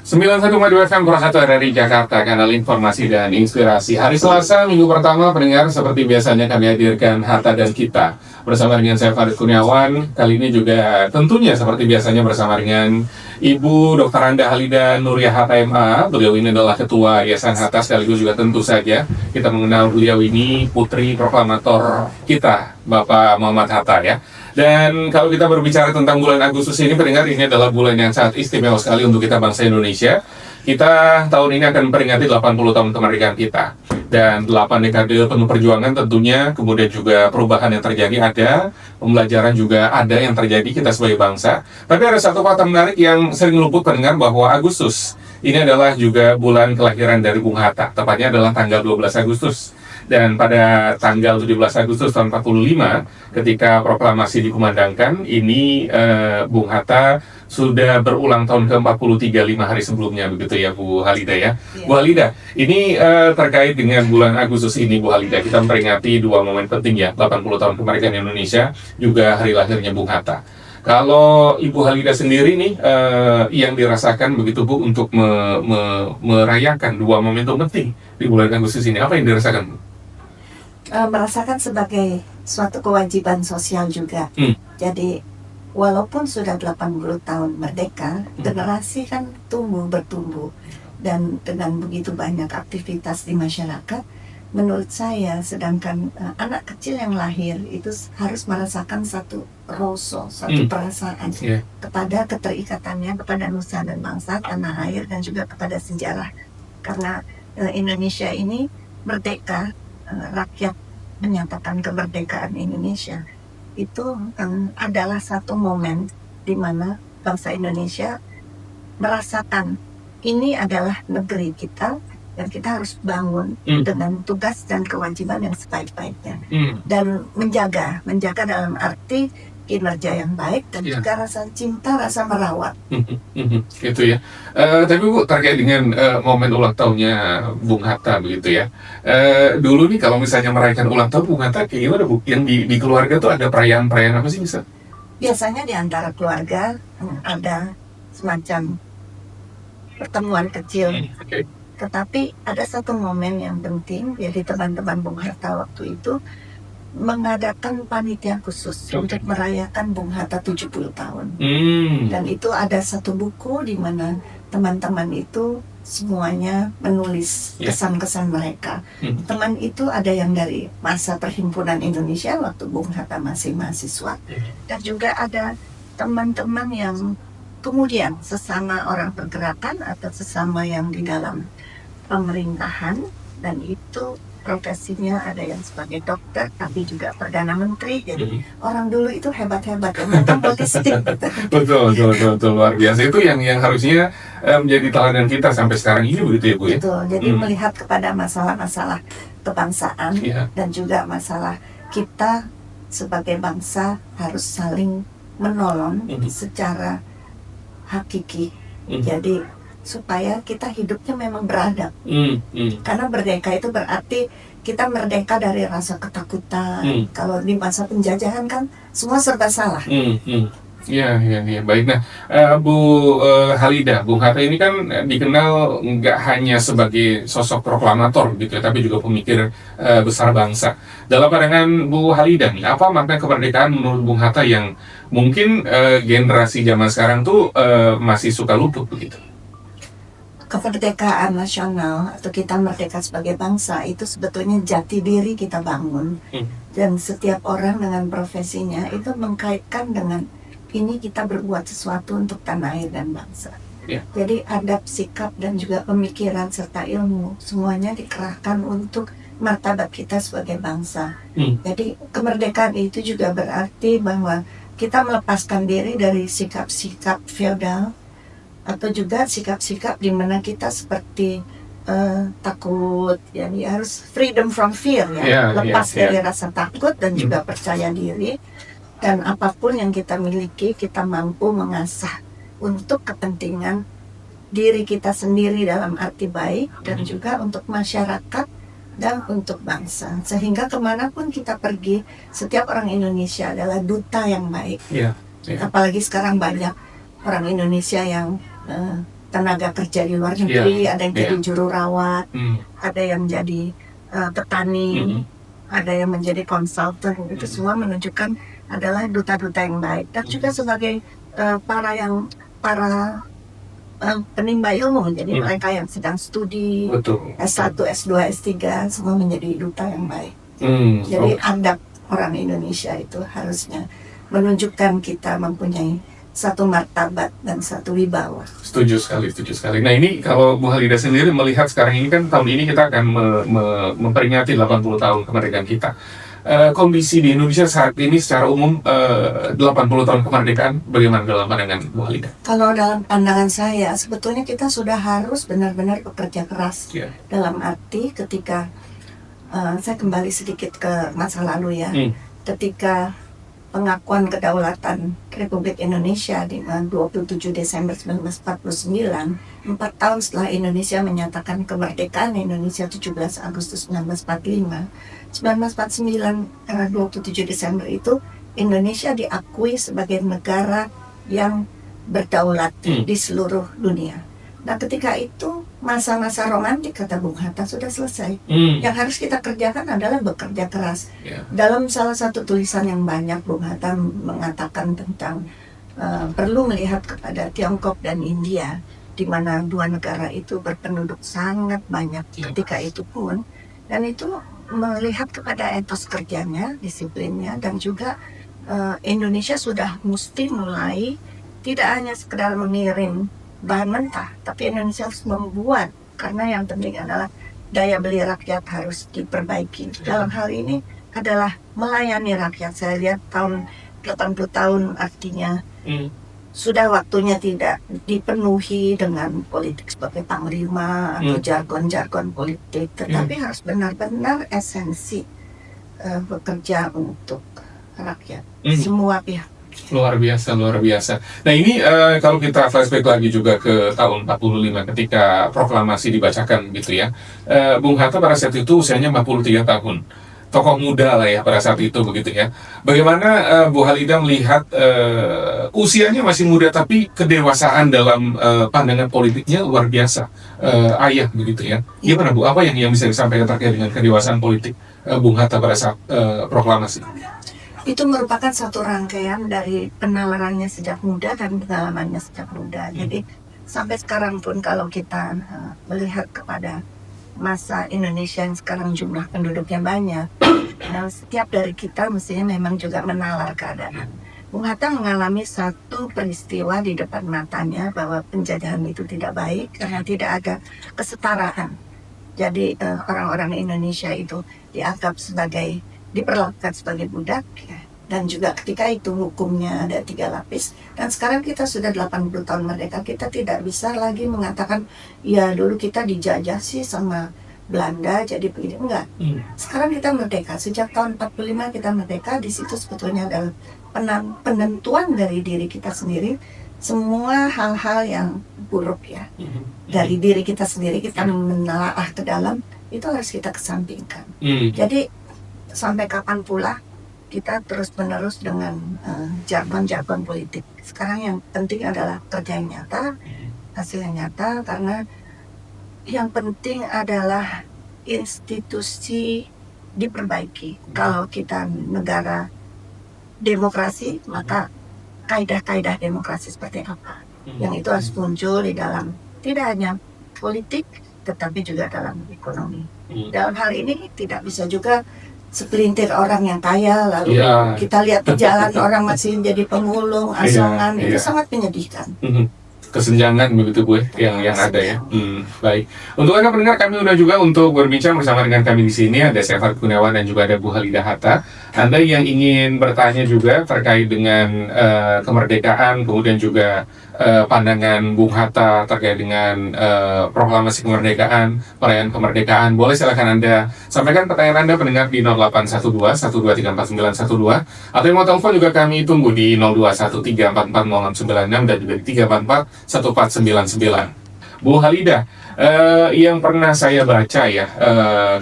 91,2 FM Purwakarta dari Jakarta, kanal informasi dan inspirasi. Hari Selasa, minggu pertama, pendengar, seperti biasanya kami hadirkan Harta dan Kita. Bersama dengan saya Farid Kurniawan, kali ini juga tentunya seperti biasanya bersama dengan Ibu Dr. Anda Halida Nuriyah HTMA. Beliau ini adalah Ketua Yayasan Hatta, sekaligus juga tentu saja kita mengenal beliau ini Putri Proklamator kita, Bapak Muhammad Hatta ya. Dan kalau kita berbicara tentang bulan Agustus ini, pendengar, ini adalah bulan yang sangat istimewa sekali untuk kita bangsa Indonesia. Kita tahun ini akan memperingati 80 tahun kemerdekaan kita. Dan 8 dekade penuh perjuangan tentunya, kemudian juga perubahan yang terjadi ada, pembelajaran juga ada yang terjadi kita sebagai bangsa. Tapi ada satu fakta menarik yang sering luput pendengar, bahwa Agustus ini adalah juga bulan kelahiran dari Bung Hatta. Tepatnya adalah tanggal 12 Agustus. Dan pada tanggal 17 Agustus tahun 45, ketika proklamasi dikumandangkan, ini Bung Hatta sudah berulang tahun ke-43 5 hari sebelumnya, begitu ya Bu Halida ya. Yeah. Bu Halida, ini terkait dengan bulan Agustus ini Bu Halida, kita memperingati dua momen penting ya, 80 tahun kemerdekaan Indonesia, juga hari lahirnya Bung Hatta. Kalau Ibu Halida sendiri nih, yang dirasakan begitu Bu untuk merayakan dua momentum penting di bulan Agustus ini, apa yang dirasakan Bu? Merasakan sebagai suatu kewajiban sosial juga. Jadi walaupun sudah 80 tahun merdeka, generasi kan bertumbuh, dan dengan begitu banyak aktivitas di masyarakat, menurut saya, sedangkan anak kecil yang lahir itu harus merasakan satu satu perasaan kepada keterikatannya kepada nusa dan bangsa, tanah air, dan juga kepada sejarah. Karena Indonesia ini merdeka, rakyat menyatakan kemerdekaan Indonesia itu adalah satu momen di mana bangsa Indonesia merasakan ini adalah negeri kita dan kita harus bangun dengan tugas dan kewajiban yang sebaik-baiknya, dan menjaga dalam arti kinerja yang baik dan juga rasa cinta, rasa merawat. Gitu ya. Tapi Bu, terkait dengan momen ulang tahunnya Bung Hatta begitu ya. Dulu nih kalau misalnya merayakan ulang tahun Bung Hatta, kayak gimana Bu? Yang di keluarga tuh ada perayaan-perayaan apa sih bisa? Biasanya di antara keluarga ada semacam pertemuan kecil. Tetapi ada satu momen yang penting, jadi teman-teman Bung Hatta waktu itu mengadakan panitia khusus untuk merayakan Bung Hatta 70 tahun. Dan itu ada satu buku di mana teman-teman itu semuanya menulis kesan-kesan mereka. Teman itu ada yang dari masa Perhimpunan Indonesia waktu Bung Hatta masih mahasiswa, dan juga ada teman-teman yang kemudian sesama orang pergerakan atau sesama yang di dalam pemerintahan, dan itu profesinya ada yang sebagai dokter, tapi juga Perdana Menteri. Jadi orang dulu itu hebat-hebat ya, mereka holistik. Betul, luar biasa. Itu yang harusnya menjadi teladan kita sampai sekarang ini begitu ya Bu ya? Betul, jadi melihat kepada masalah-masalah kebangsaan dan juga masalah kita sebagai bangsa harus saling menolong secara hakiki. Jadi supaya kita hidupnya memang beradab. Karena merdeka itu berarti kita merdeka dari rasa ketakutan. Kalau di masa penjajahan kan semua serba salah. Ya, baik. Nah, Bu Halida, Bung Hatta ini kan dikenal nggak hanya sebagai sosok proklamator gitu, tapi juga pemikir besar bangsa. Dalam pandangan Bu Halida nih, apa makna kemerdekaan menurut Bung Hatta yang mungkin generasi zaman sekarang tuh masih suka luput begitu? Kemerdekaan nasional atau kita merdeka sebagai bangsa itu sebetulnya jati diri kita bangun. Dan setiap orang dengan profesinya itu mengkaitkan dengan ini kita berbuat sesuatu untuk tanah air dan bangsa. Jadi adab, sikap, dan juga pemikiran serta ilmu semuanya dikerahkan untuk martabat kita sebagai bangsa. Jadi kemerdekaan itu juga berarti bahwa kita melepaskan diri dari sikap-sikap feodal, atau juga sikap-sikap di mana kita seperti takut, yani harus freedom from fear ya, lepas dari rasa takut dan juga percaya diri, dan apapun yang kita miliki kita mampu mengasah untuk kepentingan diri kita sendiri dalam arti baik, dan juga untuk masyarakat dan untuk bangsa, sehingga kemanapun kita pergi setiap orang Indonesia adalah duta yang baik. Apalagi sekarang banyak orang Indonesia yang tenaga kerja di luar negeri, ada yang jadi juru rawat, ada yang jadi petani, ada yang menjadi konsultan. Itu semua menunjukkan adalah duta-duta yang baik. Dan juga sebagai para penimba ilmu, jadi mereka yang sedang studi S1, S2, S3 semua menjadi duta yang baik. Jadi adab orang Indonesia itu harusnya menunjukkan kita mempunyai satu martabat dan satu wibawa. Setuju sekali. Nah ini kalau Bu Halida sendiri melihat sekarang ini kan tahun ini kita akan memperingati 80 tahun kemerdekaan kita. Kondisi di Indonesia saat ini secara umum 80 tahun kemerdekaan, bagaimana dalam pandangan Bu Halida? Kalau dalam pandangan saya, sebetulnya kita sudah harus benar-benar bekerja keras. Dalam arti ketika saya kembali sedikit ke masa lalu ya, ketika pengakuan kedaulatan Republik Indonesia di 27 Desember 1949, 4 tahun setelah Indonesia menyatakan kemerdekaan Indonesia 17 Agustus 1945, 1949 27 Desember itu Indonesia diakui sebagai negara yang berdaulat di seluruh dunia. Nah ketika itu masa-masa romantik kata Bung Hatta sudah selesai. Yang harus kita kerjakan adalah bekerja keras. Dalam salah satu tulisan yang banyak Bung Hatta mengatakan tentang perlu melihat kepada Tiongkok dan India, di mana dua negara itu berpenduduk sangat banyak ketika itu pun, dan itu melihat kepada etos kerjanya, disiplinnya, dan juga Indonesia sudah mesti mulai tidak hanya sekedar mengirim bahan mentah, tapi Indonesia harus membuat, karena yang penting adalah daya beli rakyat harus diperbaiki. Dalam hal ini adalah melayani rakyat. Saya lihat tahun 80 tahun artinya sudah waktunya tidak dipenuhi dengan politik sebagai panglima atau jargon-jargon politik, tetapi harus benar-benar esensi bekerja untuk rakyat, semua pihak. Luar biasa. Nah ini kalau kita flashback lagi juga ke tahun 45 ketika proklamasi dibacakan gitu ya, Bung Hatta pada saat itu usianya 53 tahun. Tokoh muda lah ya pada saat itu begitu ya. Bagaimana Bu Halida melihat usianya masih muda tapi kedewasaan dalam pandangan politiknya luar biasa, ayah begitu ya. Gimana Bu? Apa yang bisa disampaikan terkait dengan kedewasaan politik Bung Hatta pada saat proklamasi? Itu merupakan satu rangkaian dari penalarannya sejak muda dan pengalamannya sejak muda. Jadi sampai sekarang pun kalau kita melihat kepada masa Indonesia yang sekarang jumlah penduduknya banyak, nah setiap dari kita mestinya memang juga menalar keadaan. Bung Hatta mengalami satu peristiwa di depan matanya bahwa penjajahan itu tidak baik karena tidak ada kesetaraan. Jadi orang-orang Indonesia itu diperlakukan sebagai budak ya. Dan juga ketika itu hukumnya ada 3 lapis, dan sekarang kita sudah 80 tahun merdeka, kita tidak bisa lagi mengatakan ya dulu kita dijajah sih sama Belanda jadi begini, enggak. Sekarang kita merdeka, sejak tahun 45 kita merdeka. Di situ sebetulnya adalah penentuan dari diri kita sendiri, semua hal-hal yang buruk ya dari diri kita sendiri, kita menelaah ke dalam, itu harus kita kesampingkan. Jadi sampai kapan pula kita terus-menerus dengan jargon-jargon politik. Sekarang yang penting adalah kerja yang nyata, hasil yang nyata, karena yang penting adalah institusi diperbaiki. Kalau kita negara demokrasi, maka kaidah-kaidah demokrasi seperti apa? Yang itu harus muncul di dalam tidak hanya politik, tetapi juga dalam ekonomi. Dalam hal ini tidak bisa juga sepelintir orang yang kaya lalu kita lihat di jalan orang masih jadi pemulung, asongan, itu sangat menyedihkan. Kesenjangan begitu Bu yang ada ya. Baik. Untuk Anda pendengar, kami udah juga untuk berbincang bersama dengan kami di sini ada saya Farid Kurniawan dan juga ada Bu Halida Hatta. Anda yang ingin bertanya juga terkait dengan kemerdekaan, kemudian juga pandangan Bung Hatta terkait dengan proklamasi kemerdekaan, perayaan kemerdekaan, boleh silakan Anda sampaikan pertanyaan Anda pendengar di 0812 1234912, atau yang mau telepon juga kami tunggu di 0213440696 dan juga di 3441499. Bu Halida, yang pernah saya baca ya,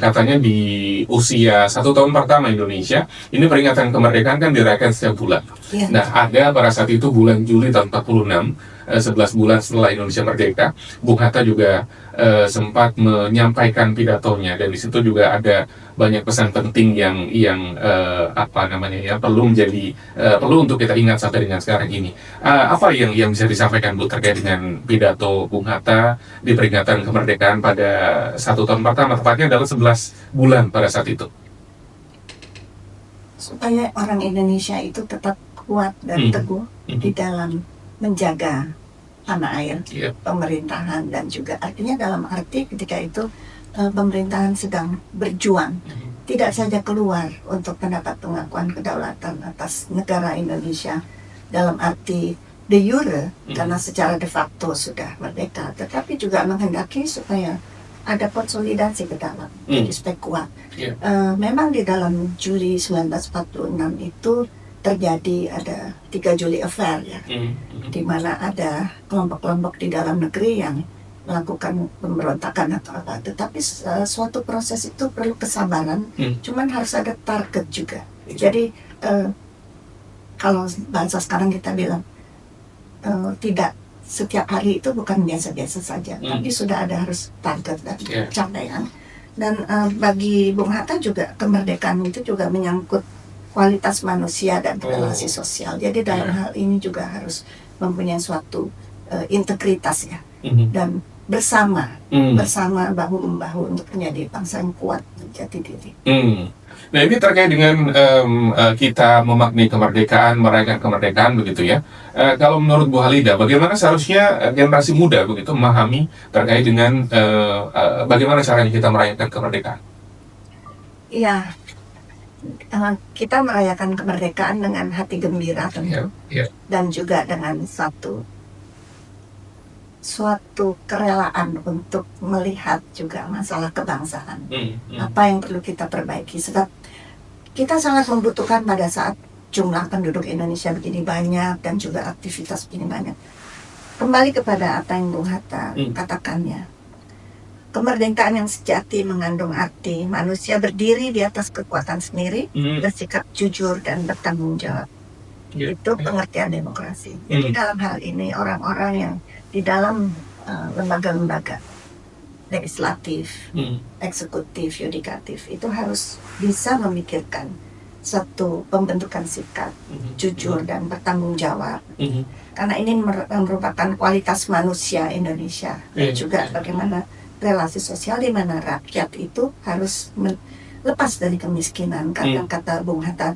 katanya di usia 1 tahun pertama Indonesia, ini peringatan kemerdekaan kan dirayakan setiap bulan. Nah, ada pada saat itu bulan Juli tahun 46, 11 bulan setelah Indonesia merdeka, Bung Hatta juga sempat menyampaikan pidatonya, dan di situ juga ada banyak pesan penting yang apa namanya ya, perlu untuk kita ingat sampai dengan sekarang ini. Apa yang bisa disampaikan Bu terkait dengan pidato Bung Hatta di peringatan kemerdekaan pada 1 tahun pertama, tepatnya adalah 11 bulan pada saat itu? Supaya orang Indonesia itu tetap kuat dan teguh di dalam menjaga tanah air, pemerintahan, dan juga artinya dalam arti ketika itu pemerintahan sedang berjuang tidak saja keluar untuk mendapat pengakuan kedaulatan atas negara Indonesia dalam arti de jure karena secara de facto sudah merdeka, tetapi juga menghendaki supaya ada konsolidasi ke dalam, jadi supaya kuat. Memang di dalam Juli 1946 itu terjadi ada 3 Juli Affair ya, di mana ada kelompok-kelompok di dalam negeri yang melakukan pemberontakan atau apa. Tetapi suatu proses itu perlu kesabaran, cuman harus ada target juga. Jadi kalau bahasa sekarang kita bilang tidak setiap hari itu bukan biasa-biasa saja, tapi sudah ada harus target dan capaian. Dan bagi Bung Hatta juga kemerdekaan itu juga menyangkut kualitas manusia dan relasi sosial. Jadi dalam hal ini juga harus mempunyai suatu integritas ya, dan bersama bahu-membahu untuk menjadi bangsa yang kuat jati diri. Nah, ini terkait dengan kita memaknai kemerdekaan, merayakan kemerdekaan begitu ya. Kalau menurut Bu Halida, bagaimana seharusnya generasi muda begitu memahami terkait dengan bagaimana caranya kita merayakan kemerdekaan? Iya, kita merayakan kemerdekaan dengan hati gembira tentu, dan juga dengan suatu kerelaan untuk melihat juga masalah kebangsaan. Apa yang perlu kita perbaiki, sebab kita sangat membutuhkan pada saat jumlah penduduk Indonesia begini banyak dan juga aktivitas begini banyak. Kembali kepada apa yang Bung Hatta katakannya, kemerdekaan yang sejati mengandung arti manusia berdiri di atas kekuatan sendiri, bersikap jujur dan bertanggung jawab. Itu pengertian demokrasi. Jadi dalam hal ini orang-orang yang di dalam lembaga-lembaga legislatif, eksekutif, yudikatif itu harus bisa memikirkan satu pembentukan sikap jujur dan bertanggung jawab, karena ini merupakan kualitas manusia Indonesia, dan juga bagaimana relasi sosial di mana rakyat itu harus lepas dari kemiskinan. Karena kata Bung Hatta,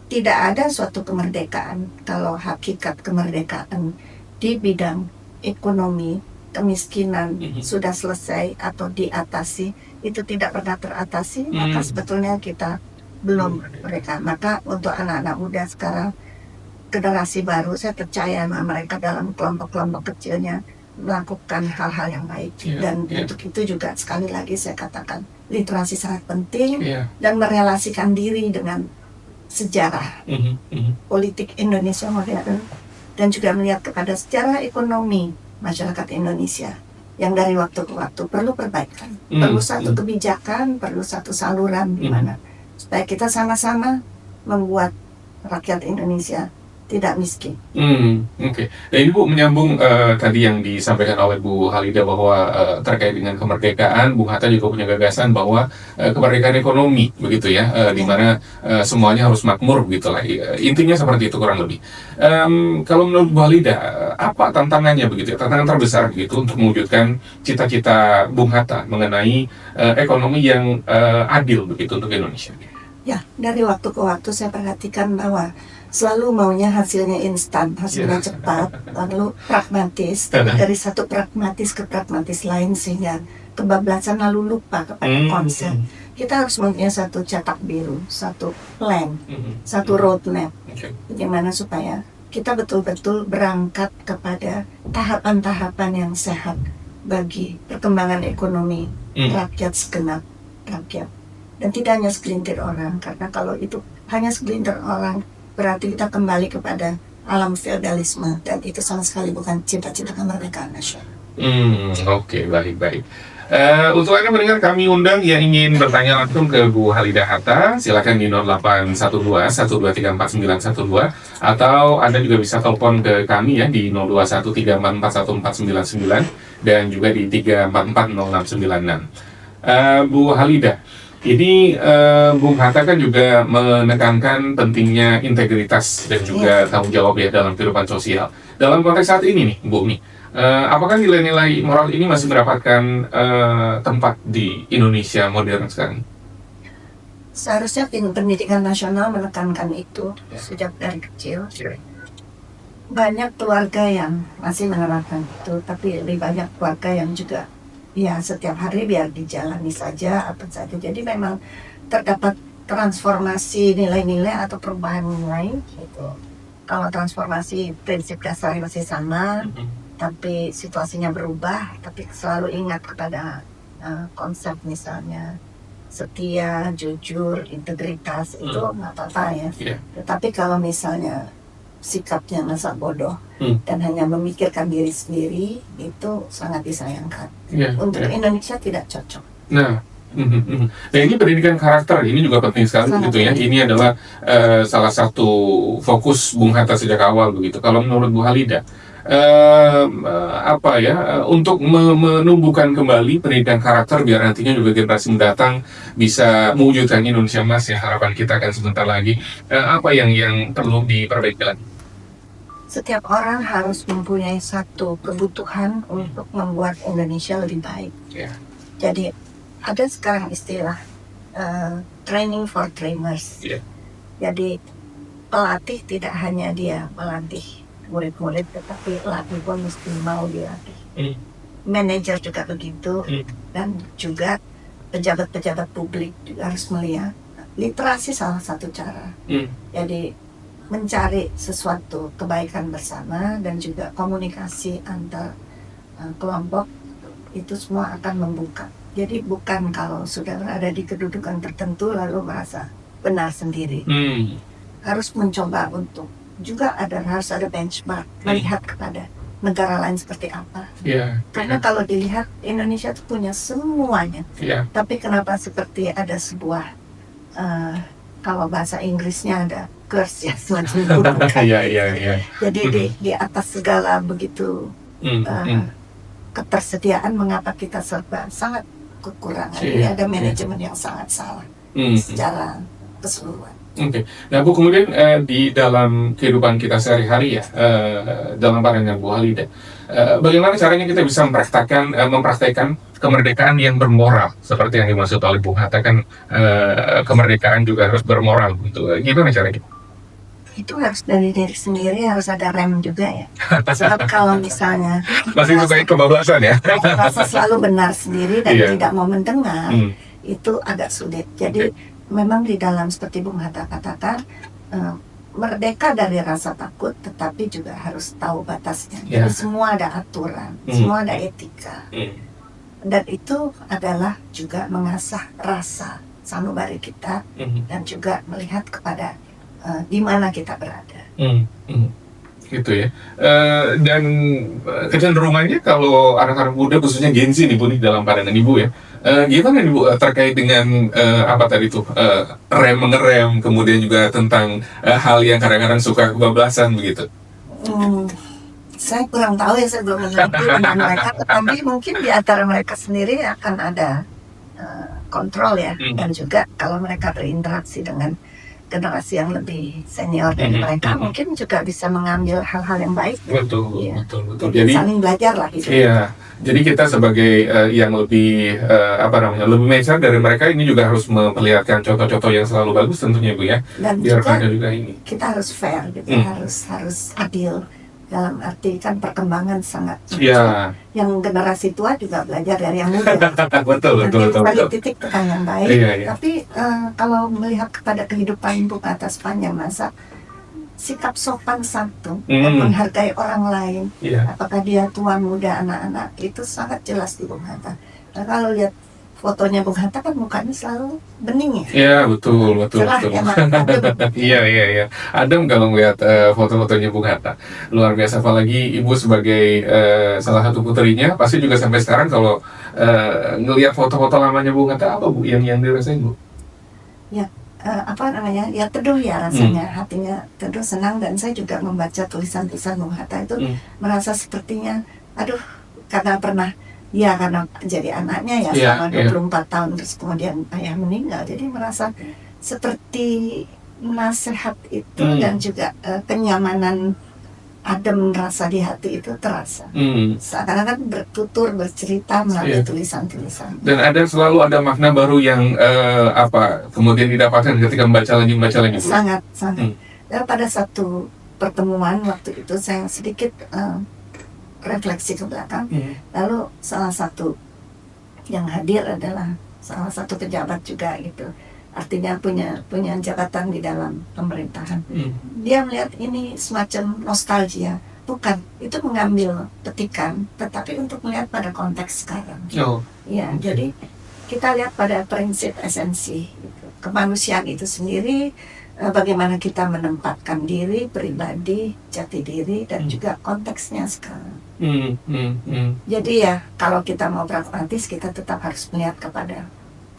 tidak ada suatu kemerdekaan kalau hakikat kemerdekaan di bidang ekonomi, kemiskinan sudah selesai atau diatasi, itu tidak pernah teratasi, maka sebetulnya kita belum mereka. Maka untuk anak-anak muda sekarang, generasi baru, saya percaya mereka dalam kelompok-kelompok kecilnya melakukan hal-hal yang baik. Dan untuk itu juga sekali lagi saya katakan, literasi sangat penting, dan merelasikan diri dengan sejarah politik Indonesia modern, dan juga melihat kepada sejarah ekonomi masyarakat Indonesia yang dari waktu ke waktu perlu perbaikan, perlu satu kebijakan, perlu satu saluran di mana supaya kita sama-sama membuat rakyat Indonesia tidak miskin. Oke. Nah, ini Bu menyambung tadi yang disampaikan oleh Bu Halida bahwa terkait dengan kemerdekaan, Bung Hatta juga punya gagasan bahwa kemerdekaan ekonomi begitu ya, di mana semuanya harus makmur begitu lah. Intinya seperti itu kurang lebih. Kalau menurut Bu Halida, apa tantangannya begitu? Tantangan terbesar begitu untuk mewujudkan cita-cita Bung Hatta mengenai ekonomi yang adil begitu untuk Indonesia? Ya, dari waktu ke waktu saya perhatikan bahwa selalu maunya hasilnya instan, hasilnya cepat, lalu pragmatis, dari satu pragmatis ke pragmatis lain sehingga kebablasan lalu lupa kepada konsep. Kita harus mempunyai satu cetak biru, satu plan, satu roadmap, bagaimana supaya kita betul-betul berangkat kepada tahapan-tahapan yang sehat bagi perkembangan ekonomi rakyat, segenap rakyat. Dan tidak hanya segelintir orang, karena kalau itu hanya segelintir orang, berarti kita kembali kepada alam feodalisme, dan itu sama sekali bukan cita-cita kemerdekaan nasional. Oke, baik-baik. Untuk Anda mendengar, kami undang yang ingin bertanya langsung ke Bu Halidah Hatta, silakan di 0812 1234912, atau Anda juga bisa telepon ke kami ya di 0213441499 dan juga di 3440696. Bu Halidah, ini Bung Hatta kan juga menekankan pentingnya integritas dan juga tanggung jawab ya dalam kehidupan sosial. Dalam konteks saat ini nih, Bu nih, apakah nilai-nilai moral ini masih mendapatkan tempat di Indonesia modern sekarang? Seharusnya pendidikan nasional menekankan itu sejak dari kecil. Banyak keluarga yang masih menerapkan itu, tapi lebih banyak keluarga yang juga ya setiap hari biar dijalani saja apa saja. Jadi memang terdapat transformasi nilai-nilai atau perubahan nilai gitu. Kalau transformasi prinsip dasarnya masih sama, tapi situasinya berubah, tapi selalu ingat kepada konsep misalnya setia, jujur, integritas itu nggak apa-apa ya. Tetapi kalau misalnya sikapnya masa bodoh dan hanya memikirkan diri sendiri, itu sangat disayangkan. Untuk Indonesia tidak cocok. Nah, ini pendidikan karakter ini juga penting sekali gitu ya. Ini adalah salah satu fokus Bung Hatta sejak awal begitu. Kalau menurut Bu Halidah, untuk menumbuhkan kembali pendidikan karakter biar nantinya juga generasi mendatang bisa mewujudkan Indonesia Emas ya, harapan kita akan sebentar lagi. Apa yang perlu diperbaiki lagi? Setiap orang harus mempunyai satu kebutuhan untuk membuat Indonesia lebih baik. Jadi ada sekarang istilah training for trainers. Jadi pelatih tidak hanya dia melatih murid-murid, tetapi pelatih pun mesti mau dilatih. Manajer juga begitu, dan juga pejabat-pejabat publik juga harus melihat literasi salah satu cara. Jadi mencari sesuatu kebaikan bersama dan juga komunikasi antar kelompok itu semua akan membuka. Jadi bukan kalau sudah berada di kedudukan tertentu lalu merasa benar sendiri. Harus mencoba untuk juga harus ada benchmark, melihat kepada negara lain seperti apa. Karena kalau dilihat Indonesia itu punya semuanya. Tapi kenapa seperti ada sebuah kalau bahasa Inggrisnya ada curse ya, semacam kutukan. Jadi di atas segala begitu ketersediaan, mengapa kita serba sangat kekurangan. Ini ada manajemen yang sangat salah secara keseluruhan. Nah Bu, kemudian di dalam kehidupan kita sehari-hari ya, dalam pandangan Bu Halidah, bagaimana caranya kita bisa mempraktekkan kemerdekaan yang bermoral seperti yang dimaksud oleh Bung Hatta kan, kemerdekaan juga harus bermoral gitu. Gimana caranya? Itu harus dari diri sendiri, harus ada rem juga ya. Sebab kalau misalnya masih suka kebablasan ya, merasa selalu benar sendiri dan tidak mau mendengar, itu agak sulit. Jadi memang di dalam seperti Bung Hatta katakan, merdeka dari rasa takut, tetapi juga harus tahu batasnya. Jadi semua ada aturan, semua ada etika, dan itu adalah juga mengasah rasa sanubari kita dan juga melihat kepada di mana kita berada. Gitu ya. Dan kecenderungannya kalau anak-anak muda khususnya Gen Z nih Bu, dalam pandangan Ibu ya, gimana nih Bu terkait dengan apa tadi tuh, mengerem, kemudian juga tentang hal yang kadang-kadang suka kebablasan begitu? Saya kurang tahu ya, saya belum mengerti dengan mereka, tetapi mungkin di antara mereka sendiri akan ada kontrol ya, dan juga kalau mereka berinteraksi dengan generasi yang lebih senior dari mereka, mungkin juga bisa mengambil hal-hal yang baik. Betul. Jadi saling belajar lah gitu. Jadi kita sebagai yang lebih lebih mature dari mereka, ini juga harus memperlihatkan contoh-contoh yang selalu bagus tentunya Bu ya. Dan biar juga kita harus fair gitu, harus adil. Dalam arti kan perkembangan sangat yang generasi tua juga belajar dari yang muda. betul. Titik tekan yang baik. Tapi kalau melihat kepada kehidupan Bung Hatta sepanjang masa, sikap sopan santun dan menghargai orang lain, apakah dia tua muda anak-anak, itu sangat jelas di Bung Hatta. Nah, kalau lihat fotonya Bung Hatta kan mukanya selalu bening ya. Iya betul. Iya. Adem kalau melihat foto-fotonya Bung Hatta, luar biasa. Apalagi Ibu sebagai salah satu putrinya, pasti juga sampai sekarang kalau ngelihat foto-foto lamanya Bung Hatta, apa Bu yang dirasain Bu? Ya, apa namanya, ya teduh ya rasanya, hatinya teduh, senang. Dan saya juga membaca tulisan-tulisan Bung Hatta itu merasa sepertinya, aduh, karena pernah, ya karena jadi anaknya ya selama 24 tahun, terus kemudian ayah meninggal, jadi merasa seperti nasihat itu dan juga kenyamanan adem rasa di hati itu terasa. Seakan-akan bertutur, bercerita melalui tulisan-tulisan. Dan selalu ada makna baru yang kemudian didapatkan ketika membaca lagi. Sangat. Dan pada satu pertemuan waktu itu saya sedikit refleksi ke belakang. Lalu salah satu yang hadir adalah salah satu pejabat juga gitu. Artinya punya jabatan di dalam pemerintahan. Dia melihat ini semacam nostalgia, bukan itu mengambil petikan, tetapi untuk melihat pada konteks sekarang. Ya, jadi kita lihat pada prinsip esensi gitu. Kemanusiaan itu sendiri, bagaimana kita menempatkan diri, pribadi, jati diri, dan juga konteksnya sekarang. Jadi ya, kalau kita mau pragmatis, kita tetap harus melihat kepada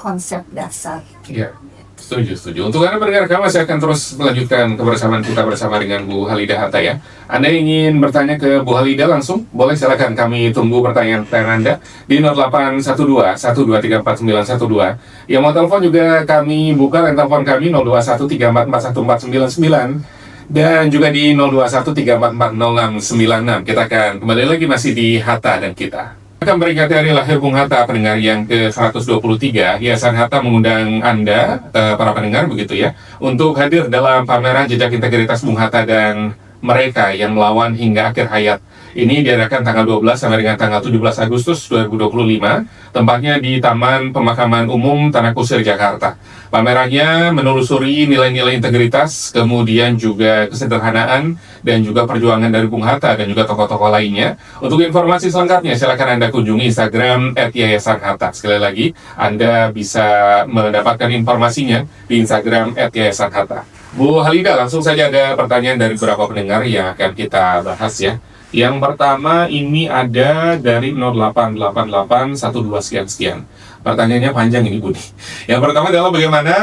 konsep dasar. Iya, setuju. Untuk Anda pendengar kami, saya akan terus melanjutkan kebersamaan kita bersama dengan Bu Halidah Hatta ya. Anda ingin bertanya ke Bu Halidah langsung, boleh silakan, kami tunggu pertanyaan Anda di 0812 1234912. Yang mau telepon juga kami buka line telepon kami 0213441499 dan juga di 0213440696. Kita akan kembali lagi masih di Hatta dan Kita. Akan memperingati hari lahir Bung Hatta, pendengar yang ke-123, Yayasan Hatta mengundang Anda, para pendengar begitu ya, untuk hadir dalam pameran Jejak Integritas Bung Hatta dan Mereka yang Melawan Hingga Akhir Hayat. Ini diadakan tanggal 12 sampai dengan tanggal 17 Agustus 2025, tempatnya di Taman Pemakaman Umum Tanah Kusir, Jakarta. Pamerannya menelusuri nilai-nilai integritas, kemudian juga kesederhanaan, dan juga perjuangan dari Bung Hatta dan juga tokoh-tokoh lainnya. Untuk informasi selengkapnya, silakan Anda kunjungi Instagram @yayasan hatta. Sekali lagi, Anda bisa mendapatkan informasinya di Instagram @yayasan hatta. Bu Halidah, langsung saja ada pertanyaan dari beberapa pendengar yang akan kita bahas ya. Yang pertama ini ada dari 088812 sekian. Pertanyaannya panjang ini Budi. Yang pertama adalah bagaimana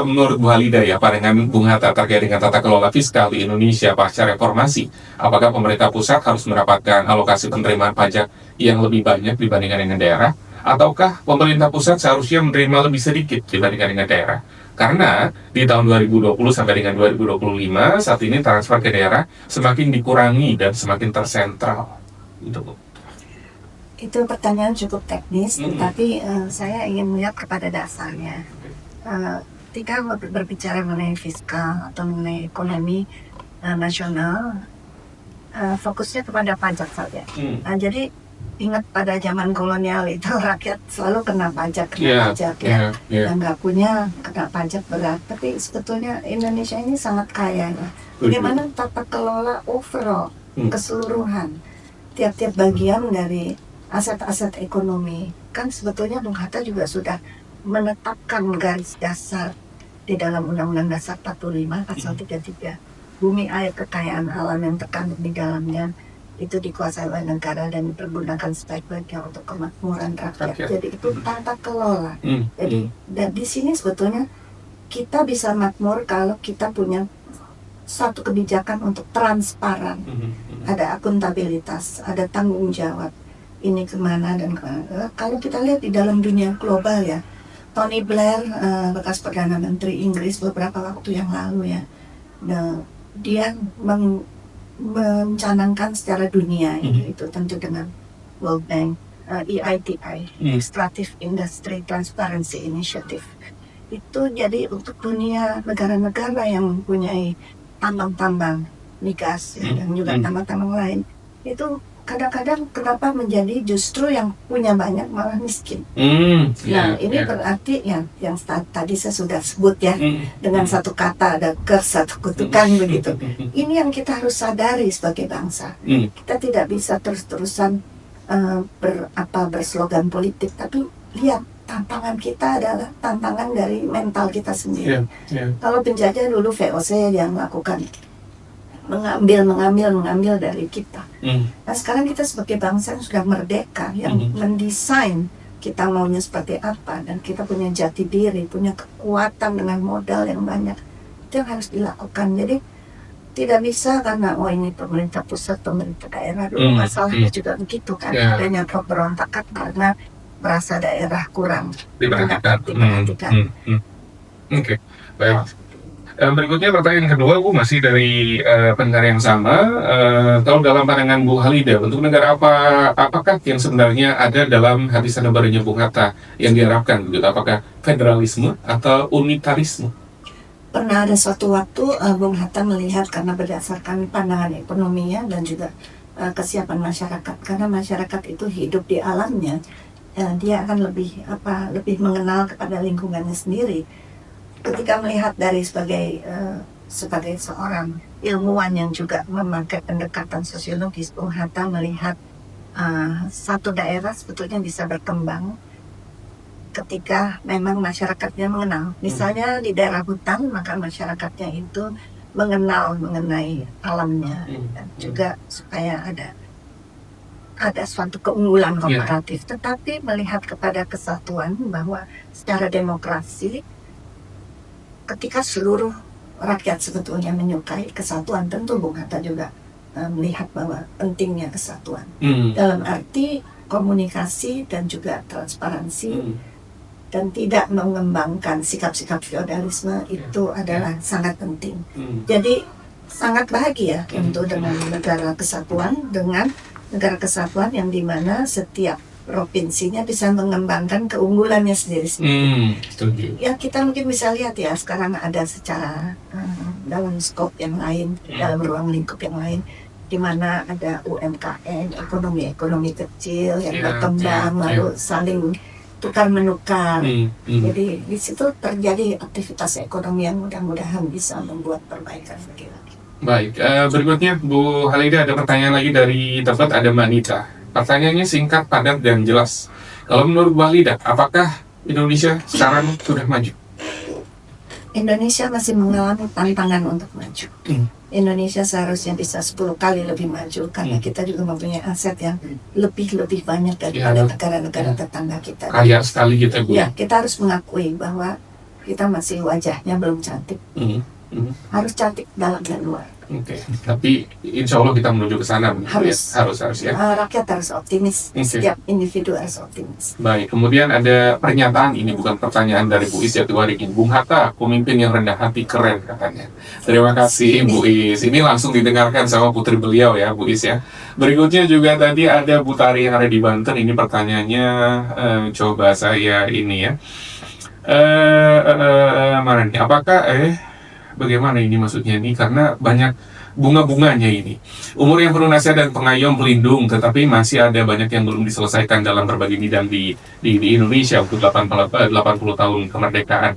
menurut Bu Halidah ya pandangan Bung Hatta terkait dengan tata kelola fiskal di Indonesia pasca reformasi. Apakah pemerintah pusat harus mendapatkan alokasi penerimaan pajak yang lebih banyak dibandingkan dengan daerah? Ataukah pemerintah pusat seharusnya menerima lebih sedikit dibandingkan dengan daerah? Karena di tahun 2020 sampai dengan 2025 saat ini transfer ke daerah semakin dikurangi dan semakin tersentral. Itu pertanyaan cukup teknis, tetapi saya ingin melihat kepada dasarnya. Ketika berbicara mengenai fiskal atau mengenai ekonomi nasional, fokusnya kepada pajak saja. Jadi ingat pada zaman kolonial itu rakyat selalu kena pajak ya. Yang nggak punya kena pajak berat. Tapi sebetulnya Indonesia ini sangat kaya. Bagaimana tata kelola overall, keseluruhan, tiap-tiap bagian dari aset-aset ekonomi. Kan sebetulnya Bung Hatta juga sudah menetapkan garis dasar di dalam Undang-Undang Dasar 45 Pasal 33. Bumi, air, kekayaan alam yang terkandung di dalamnya itu dikuasai oleh negara dan dipergunakan sebaik-baiknya untuk kemakmuran rakyat. Jadi itu tata kelola. Jadi dan di sini sebetulnya kita bisa makmur kalau kita punya satu kebijakan untuk transparan, ada akuntabilitas, ada tanggung jawab. Ini kemana dan kemana. Kalau kita lihat di dalam dunia global ya, Tony Blair, bekas Perdana Menteri Inggris beberapa waktu yang lalu ya, dia mencanangkan secara dunia itu tentu dengan World Bank, EITI, Extractive Industry Transparency Initiative. Itu jadi untuk dunia negara-negara yang mempunyai tambang-tambang migas dan juga tambang-tambang lain. Itu kadang-kadang kenapa menjadi justru yang punya banyak malah miskin. Ini berarti yang tadi saya sudah sebut ya, dengan satu kata ada curse, satu kutukan begitu. Ini yang kita harus sadari sebagai bangsa. Kita tidak bisa terus-terusan berslogan politik, tapi lihat tantangan kita adalah tantangan dari mental kita sendiri. Kalau penjajah dulu VOC yang melakukan mengambil dari kita. Nah sekarang kita sebagai bangsa yang sudah merdeka, yang mendesain kita maunya seperti apa, dan kita punya jati diri, punya kekuatan dengan modal yang banyak, itu yang harus dilakukan. Jadi tidak bisa karena ini pemerintah pusat, pemerintah daerah. Dulu masalahnya juga begitu kan, adanya pemberontakan karena merasa daerah kurang diperhatikan. Oke, baik. Berikutnya pertanyaan kedua, Bu, masih dari pendengar yang sama. Kalau dalam pandangan Bu Halida, untuk negara apakah yang sebenarnya ada dalam hati sanubarinya Bung Hatta yang diharapkan? Begitu? Apakah federalisme atau unitarisme? Pernah ada suatu waktu Bung Hatta melihat, karena berdasarkan pandangan ekonominya dan juga kesiapan masyarakat, karena masyarakat itu hidup di alamnya, dia akan lebih mengenal kepada lingkungannya sendiri. Ketika melihat dari sebagai seorang ilmuwan yang juga memakai pendekatan sosiologis, Bung Hatta melihat satu daerah sebetulnya bisa berkembang ketika memang masyarakatnya mengenal. Misalnya di daerah hutan, maka masyarakatnya itu mengenal mengenai alamnya, dan juga supaya ada suatu keunggulan komparatif. Tetapi melihat kepada kesatuan, bahwa secara demokrasi, ketika seluruh rakyat sebetulnya menyukai kesatuan, tentu Bung Hatta juga melihat bahwa pentingnya kesatuan dalam arti komunikasi dan juga transparansi, dan tidak mengembangkan sikap-sikap feodalisme itu adalah sangat penting. Jadi sangat bahagia untuk dengan negara kesatuan yang dimana setiap provinsinya bisa mengembangkan keunggulannya sendiri-sendiri. Ya, kita mungkin bisa lihat ya, sekarang ada secara dalam skop yang lain, dalam ruang lingkup yang lain, di mana ada UMKM, ekonomi kecil yang berkembang, lalu saling tukar menukar. Jadi di situ terjadi aktivitas ekonomi yang mudah-mudahan bisa membuat perbaikan bagi rakyat. Baik, berikutnya Bu Halida, ada pertanyaan lagi dari tempat, ada Mbak Nita. Pertanyaannya singkat, padat, dan jelas. Kalau menurut Bu Halida, apakah Indonesia sekarang sudah maju? Indonesia masih mengalami tantangan untuk maju. Indonesia seharusnya bisa 10 kali lebih maju, karena kita juga mempunyai aset yang lebih banyak daripada negara-negara tetangga kita. Kaya sekali kita, Bu. Ya, kita harus mengakui bahwa kita masih wajahnya belum cantik. Harus cantik dalam dan luar. Oke, tapi insya Allah kita menuju ke sana. Harus ya. Rakyat harus optimis. Setiap individu harus optimis. Baik, kemudian ada pernyataan, ini bukan pertanyaan dari Bu Is Jatiwaringin. Bung Hatta, pemimpin yang rendah hati, keren katanya. Terima kasih Bu Is. Ini langsung didengarkan sama putri beliau ya, Bu Is ya. Berikutnya juga tadi ada Bu Tari yang ada di Banten. Ini pertanyaannya, coba saya ini ya. Mana nih? Apakah bagaimana ini maksudnya ini, karena banyak bunga-bunganya ini. Umur yang penuh nasihat dan pengayom pelindung, tetapi masih ada banyak yang belum diselesaikan dalam berbagai bidang di Indonesia untuk 80 tahun kemerdekaan.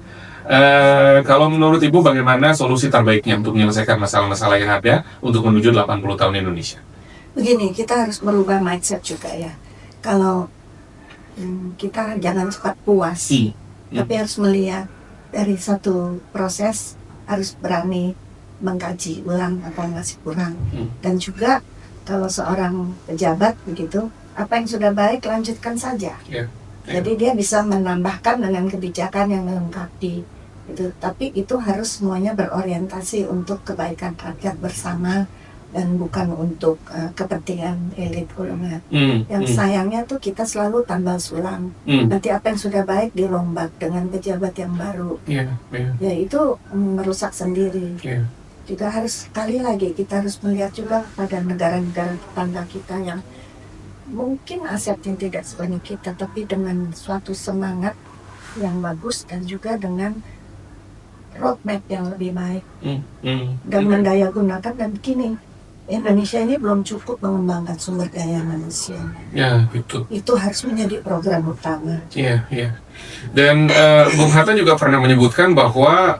Kalau menurut Ibu, bagaimana solusi terbaiknya untuk menyelesaikan masalah-masalah yang ada untuk menuju 80 tahun Indonesia? Begini, kita harus merubah mindset juga ya. Kalau kita jangan cepat puas, tapi harus melihat dari satu proses, harus berani mengkaji ulang apa yang masih kurang. Dan juga kalau seorang pejabat begitu, apa yang sudah baik lanjutkan saja. Jadi dia bisa menambahkan dengan kebijakan yang melengkapi itu. Tapi itu harus semuanya berorientasi untuk kebaikan rakyat bersama, dan bukan untuk kepentingan elit ulama. Yang sayangnya tuh kita selalu tambal sulam. Nanti apa yang sudah baik dirombak dengan pejabat yang baru. Ya itu merusak sendiri. Juga harus, sekali lagi kita harus melihat juga pada negara-negara tetangga kita yang mungkin asetnya tidak sebanyak kita, tapi dengan suatu semangat yang bagus dan juga dengan roadmap yang lebih baik dan mendaya gunakan. Dan begini, Indonesia ini belum cukup mengembangkan sumber daya manusia. Ya, itu. Itu harus menjadi program utama. Iya. Dan Bung Hatta juga pernah menyebutkan bahwa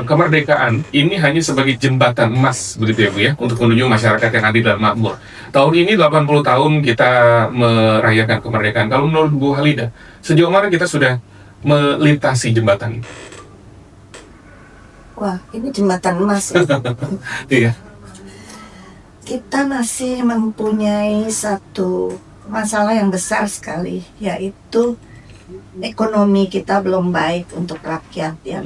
kemerdekaan ini hanya sebagai jembatan emas, begitu ya Bu ya, untuk menuju masyarakat yang adil dan makmur. Tahun ini 80 tahun kita merayakan kemerdekaan. Kalau menurut Bu Halida, sejauh mana kita sudah melintasi jembatan ini? Wah, ini jembatan emas ya. Iya. Kita masih mempunyai satu masalah yang besar sekali, yaitu ekonomi kita belum baik untuk rakyat. Ya,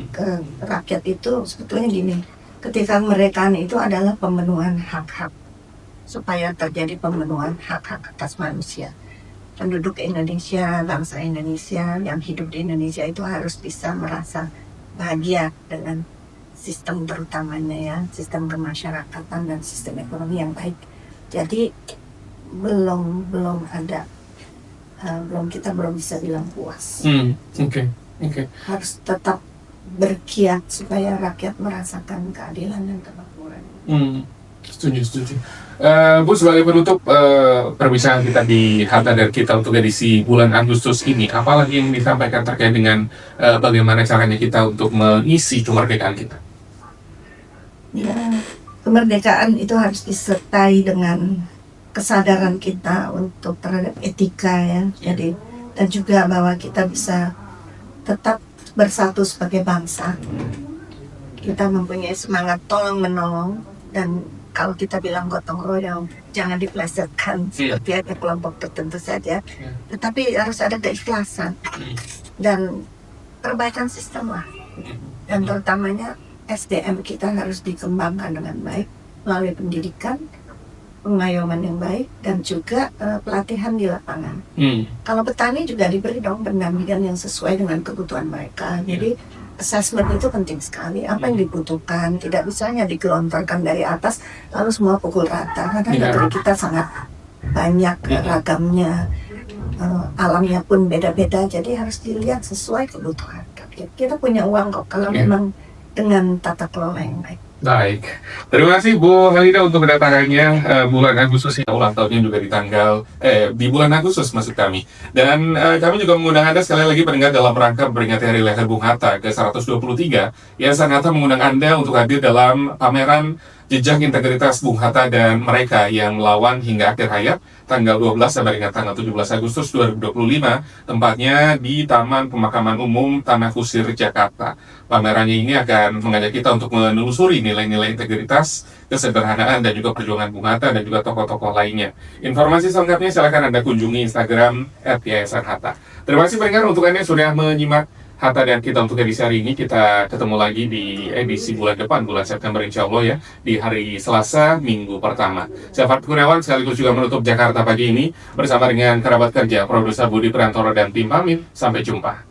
rakyat itu sebetulnya gini, ketika kemerdekaan itu adalah pemenuhan hak-hak, supaya terjadi pemenuhan hak-hak atas manusia. Penduduk Indonesia, bangsa Indonesia yang hidup di Indonesia itu harus bisa merasa bahagia dengan sistem terutamanya ya, sistem kemasyarakatan dan sistem ekonomi yang baik. Jadi belum ada, kita belum bisa bilang puas. Oke. Harus tetap berkiat supaya rakyat merasakan keadilan dan kemakmuran. Setuju. Bu, sebagai penutup perbincangan kita di Harta dan Kita untuk edisi bulan Agustus ini, apalagi yang disampaikan terkait dengan bagaimana caranya kita untuk mengisi kemerdekaan kita? Ya, kemerdekaan itu harus disertai dengan kesadaran kita untuk terhadap etika ya. Jadi dan juga bahwa kita bisa tetap bersatu sebagai bangsa. Kita mempunyai semangat tolong menolong, dan kalau kita bilang gotong royong, jangan diplesetkan seperti ada kelompok tertentu saja, tetapi harus ada keikhlasan dan perbaikan sistem lah. Dan terutamanya SDM kita harus dikembangkan dengan baik melalui pendidikan, pengayoman yang baik, dan juga pelatihan di lapangan. Kalau petani juga diberi dong pendampingan yang sesuai dengan kebutuhan mereka. Jadi assessment itu penting sekali. Apa yang dibutuhkan, tidak bisa hanya digelontorkan dari atas lalu semua pukul rata. Karena negeri kita sangat banyak ragamnya, alamnya pun beda-beda. Jadi harus dilihat sesuai kebutuhan. Kita punya uang kok kalau memang dengan tata kelola yang baik. Baik, terima kasih Bu Helida untuk kedatangannya. Bulan Agustus ya, ulang tahunnya juga di bulan Agustus maksud kami. Dan kami juga mengundang Anda sekali lagi pendengar dalam rangka memperingati Hari Lahir Bung Hatta ke-123. Yayasan Hatta mengundang Anda untuk hadir dalam pameran Jejak Integritas Bung Hatta dan Mereka yang Melawan Hingga Akhir Hayat tanggal 12 sampai dengan tanggal 17 Agustus 2025, tempatnya di Taman Pemakaman Umum Tanah Kusir, Jakarta. Pamerannya ini akan mengajak kita untuk menelusuri nilai-nilai integritas, kesederhanaan, dan juga perjuangan Bung Hatta dan juga tokoh-tokoh lainnya. Informasi selengkapnya silakan Anda kunjungi Instagram @yayasan-hatta. Terima kasih pendengar untuk Anda yang sudah menyimak Hatta dan Kita untuk edisi hari ini. Kita ketemu lagi di edisi bulan depan, bulan September insya Allah ya, di hari Selasa, minggu pertama. Saya Fard Kurniawan sekaligus juga menutup Jakarta pagi ini bersama dengan kerabat kerja, produser Budi Priantoro dan tim pamit. Sampai jumpa.